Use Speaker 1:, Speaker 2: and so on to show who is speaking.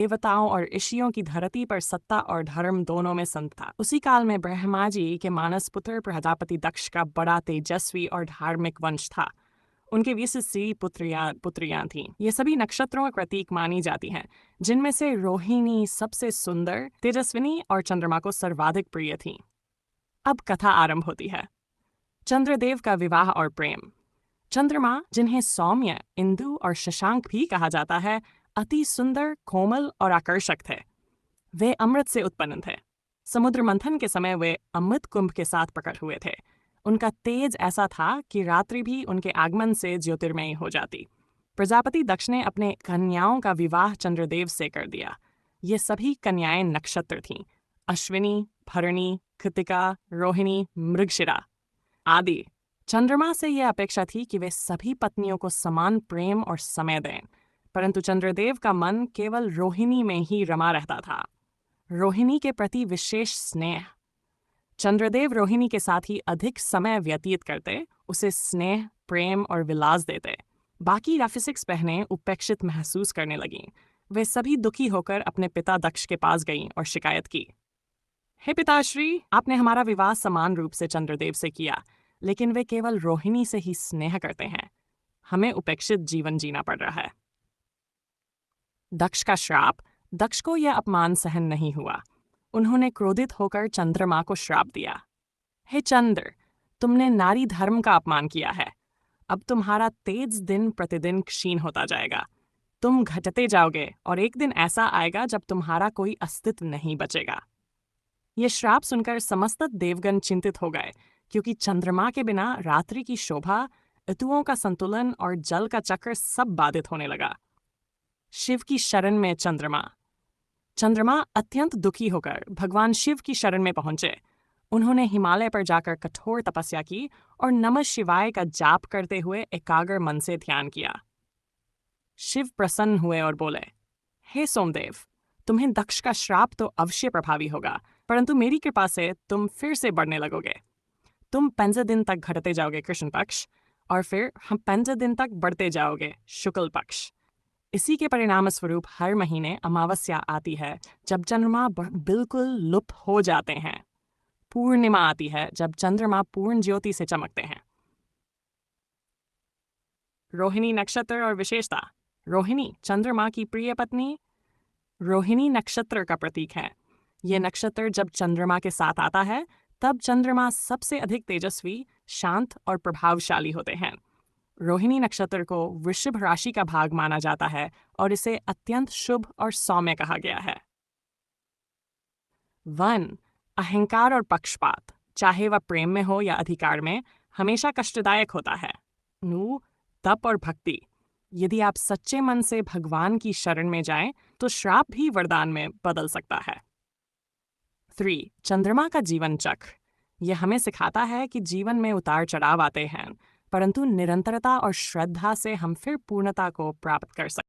Speaker 1: देवताओं और ऋषियों की धरती पर सत्ता और धर्म दोनों में संत था। उसी काल में ब्रह्मा जी के मानस पुत्र प्रजापति दक्ष का बड़ा तेजस्वी और धार्मिक वंश था। उनके 20 पुत्रियां थीं। ये सभी नक्षत्रों का प्रतीक मानी जाती हैं, जिनमें से रोहिणी सबसे सुंदर, तेजस्विनी और चंद्रमा को सर्वाधिक प्रिय थीं। अब कथा आरंभ होती है। चंद्रदेव का विवाह और प्रेम। चंद्रमा, जिन्हें सौम्य, इंदु और शशांक भी कहा जाता है, अति सुंदर, कोमल और आकर्षक थे। वे अमृत से उत्पन्न थे। समुद्र मंथन के समय वे अमृत कुंभ के साथ प्रकट हुए थे। उनका तेज ऐसा था कि रात्रि भी उनके आगमन से ज्योतिर्मयी हो जाती। प्रजापति दक्ष ने अपने कन्याओं का विवाह चंद्रदेव से कर दिया। ये सभी कन्याएं नक्षत्र थीं: अश्विनी, भरणी, कृतिका, रोहिणी, मृगशिरा आदि। चंद्रमा से यह अपेक्षा थी कि वे सभी पत्नियों को समान प्रेम और समय दें, परंतु चंद्रदेव का मन केवल रोहिणी में ही रमा रहता था। रोहिणी के प्रति विशेष स्नेह। चंद्रदेव रोहिणी के साथ ही अधिक समय व्यतीत करते, उसे स्नेह, प्रेम और विलास देते। बाकी राफिसिक्स बहनें उपेक्षित महसूस करने लगीं। वे सभी दुखी होकर अपने पिता दक्ष के पास गईं और शिकायत की। हे पिताश्री, आपने हमारा विवाह समान रूप से चंद्रदेव से किया, लेकिन वे केवल रोहिणी से ही स्नेह करते हैं। हमें उपेक्षित जीवन जीना पड़ रहा है। दक्ष का श्राप। दक्ष को यह अपमान सहन नहीं हुआ। उन्होंने क्रोधित होकर चंद्रमा को श्राप दिया। हे चंद्र, तुमने नारी धर्म का अपमान किया है। अब तुम्हारा तेज दिन प्रतिदिन क्षीण होता जाएगा। तुम घटते जाओगे और एक दिन ऐसा आएगा जब तुम्हारा कोई अस्तित्व नहीं बचेगा। ये श्राप सुनकर समस्त देवगण चिंतित हो गए, क्योंकि चंद्रमा के बिना रात्रि की शोभा, ऋतुओं का संतुलन और जल का चक्र सब बाधित होने लगा। शिव की शरण में चंद्रमा। चंद्रमा अत्यंत दुखी होकर भगवान शिव की शरण में पहुंचे। उन्होंने हिमालय पर जाकर कठोर तपस्या की और नमः शिवाय का जाप करते हुए एकाग्र मन से ध्यान किया। शिव प्रसन्न हुए और बोले, हे सोमदेव, तुम्हें दक्ष का श्राप तो अवश्य प्रभावी होगा, परंतु मेरी कृपा से तुम फिर से बढ़ने लगोगे। तुम 15 दिन तक घटते जाओगे कृष्ण पक्ष, और फिर हम 15 दिन तक बढ़ते जाओगे शुक्ल पक्ष। इसी के परिणाम स्वरूप हर महीने अमावस्या आती है, जब चंद्रमा बिल्कुल लुप्त हो जाते हैं। पूर्णिमा आती है, जब चंद्रमा पूर्ण ज्योति से चमकते हैं। रोहिणी नक्षत्र और विशेषता। रोहिणी, चंद्रमा की प्रिय पत्नी, रोहिणी नक्षत्र का प्रतीक है। यह नक्षत्र जब चंद्रमा के साथ आता है, तब चंद्रमा सबसे अधिक तेजस्वी, शांत और प्रभावशाली होते हैं। रोहिणी नक्षत्र को वृषभ राशि का भाग माना जाता है और इसे अत्यंत शुभ और सौम्य कहा गया है। वन, अहंकार और पक्षपात, चाहे वह प्रेम में हो या अधिकार में, हमेशा कष्टदायक होता है। नु, तप और भक्ति। यदि आप सच्चे मन से भगवान की शरण में जाएं, तो श्राप भी वरदान में बदल सकता है। 3. चंद्रमा का जीवन चक्र। यह हमें सिखाता है कि जीवन में उतार चढ़ाव आते हैं, परंतु निरंतरता और श्रद्धा से हम फिर पूर्णता को प्राप्त कर सकते हैं।